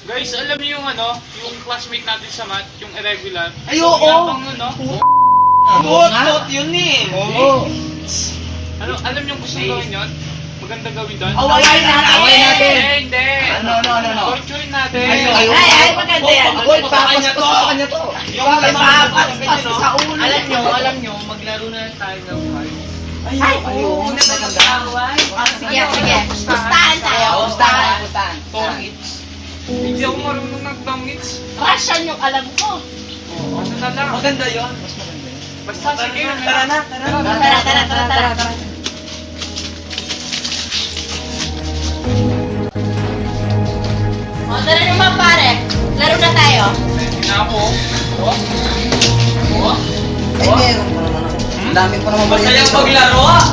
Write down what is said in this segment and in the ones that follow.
Guys, alam niyo yung ano, yung classmate natin sa math, yung irregular. Ay, oo! Yabang nun, no? Tot yun eh! Oo. Ano, alam niyo gusto gawin yun? Maganda gawin doon? Awayin natin! Awayin natin! Hindi! Ano? Torturein natin! Ay, maganda yan! Papas sa kanya to. Yung papas sa ulo! Alam nyo, maglaro na lang tayo ng cards. Ay, oo! Sige. Pustahan tayo. Pustahan. Tongits. Hindi ako marunong nag-tongits. Russian yung alam ko. Ano na lang? Maganda yun! Basta sige. Tara na! Tara. O, tara naman pare. Laro na tayo. Hindi na ako. Ay, meron pa naman ako. Ang dami pa naman balik. Masayang maglaro ah!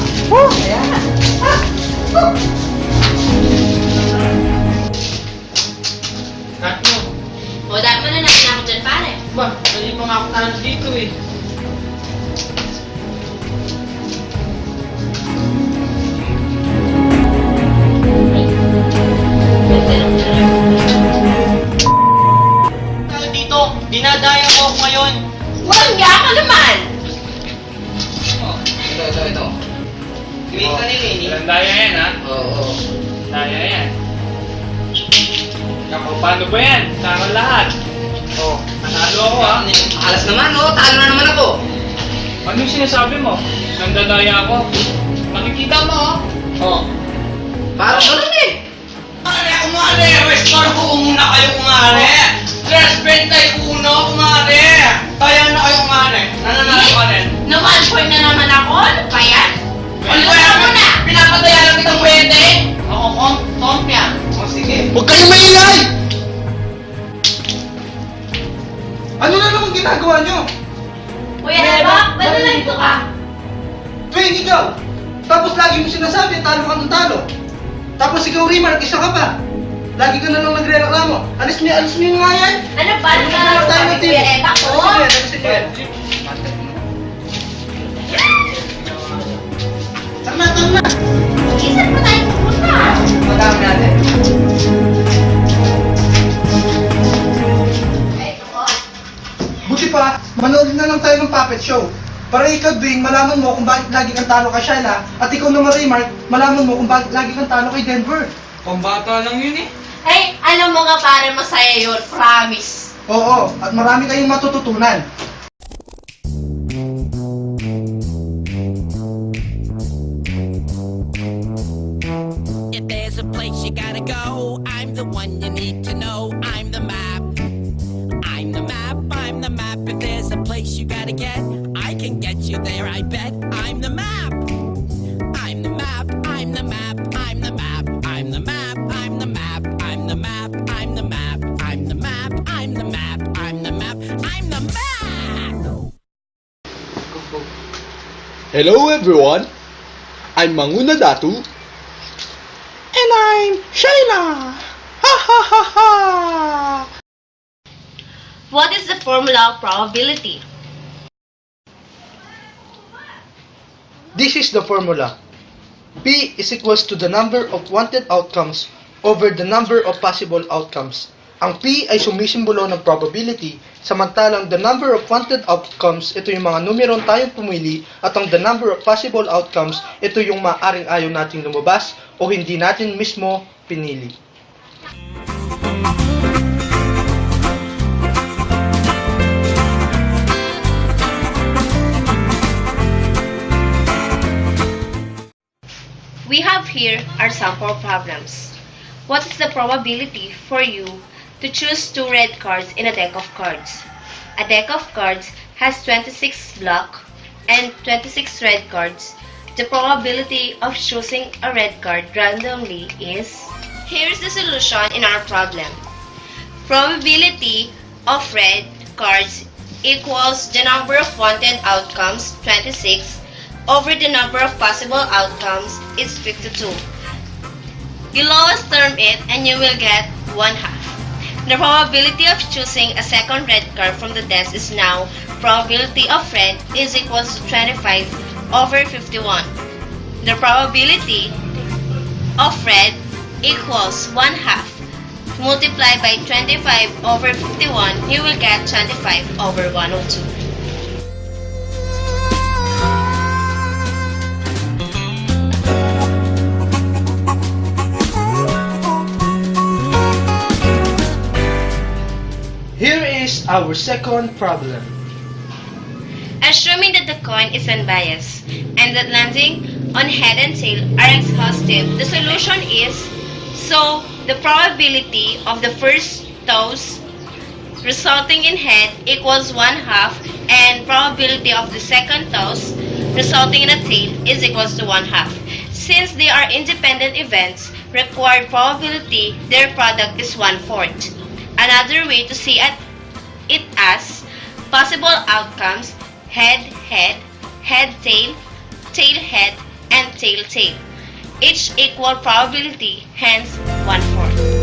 Tatlo. O, dahil mo na natin ako dyan pare. Ba, hindi pa nga ako talas dito eh. Tayo dito! Dinadaya ko ako ngayon! Walang nga ka naman. Ito. Gawin ka nila eh. Walang daya yan, ha? Oo. Daya yan. Ako, paano ba yan? Tara lahat. Oh, nanalo ako, ha? Alas naman, oh. Talo na naman ako. Ano yung sinasabi mo? Nandadaya ako. Nakikita mo, oh. Oh. Parang ganun eh. Kumare! Restore ko muna kayo, kumare! Respect tayo uno, kumare! Kaya na kayo, kumare! Nananalo ka rin! Naman point na naman ako. Ano pa yan? Ano ba Ano yan? mo na? Pinapataya lang kitang pwede! Oo, komp yan! O sige! Huwag kayo maingay! Ano na naman ginagawa nyo? Kuya Eva, ba't nalito ka? Tuwing ikaw! Tapos lagi mo sinasabi, talo ka ng talo. Tapos ikaw, Rimar, isa ka pa. Lagi ka na lang nagre-reklamo. Alis mo yung nga yan. Ano ba? Ano na lang tayo ng team? Kuya Eva ko? Alisin nyo yan. Tama. Isan pa tayo pupunta? Madami natin. Buti pa, manood na lang tayo ng puppet show. Para ikaw, Dwayne, malaman mo kung bakit lagi kang talo kay Shyla. At ikaw naman, Rimar, malaman mo kung bakit lagi kang talo kay Denver. Pambata lang yun, eh. Ay, alam mo nga pare, masaya yun. Promise. Oo, at marami kayong matututunan. If there's a place you gotta go, I'm the one you need to know. I'm the map. I'm the map. I'm the map. If there's a place you gotta get, I can get you there, I bet. I'm the map. I'm the map. I'm the map. I'm the map. I'm the map. I'm the map. I'm the map. I'm the map. I'm the map. I'm the map. I'm the map. I'm the map. Hello everyone, I'm Manguna Datu, and I'm Shyla! Ha ha ha ha! What is the formula of probability? This is the formula. P is equals to the number of wanted outcomes over the number of possible outcomes. Ang P ay sumisimbolo ng probability, samantalang the number of wanted outcomes, ito yung mga numerong tayong pumili, at ang the number of possible outcomes, ito yung maaring ayaw nating lumabas o hindi natin mismo pinili. We have here our sample problems. What is the probability for you to choose 2 red cards in a deck of cards? A deck of cards has 26 black and 26 red cards. The probability of choosing a red card randomly is... Here's the solution in our problem. Probability of red cards equals the number of wanted outcomes, 26, over the number of possible outcomes is 52. You lowest term it and you will get 1/2. The probability of choosing a second red card from the deck is now probability of red is equals to 25 over 51. The probability of red equals 1/2 multiply by 25 over 51, you will get 25 over 102. Here is our second problem. Assuming that the coin is unbiased and that landing on head and tail are exhaustive, the solution is, so the probability of the first toss resulting in head equals 1/2 and probability of the second toss resulting in a tail is equals to 1/2. Since they are independent events, required probability, their product is 1/4. Another way to see it as possible outcomes: head, head, head, tail, tail, head, and tail, tail. Each equal probability, hence 1/4.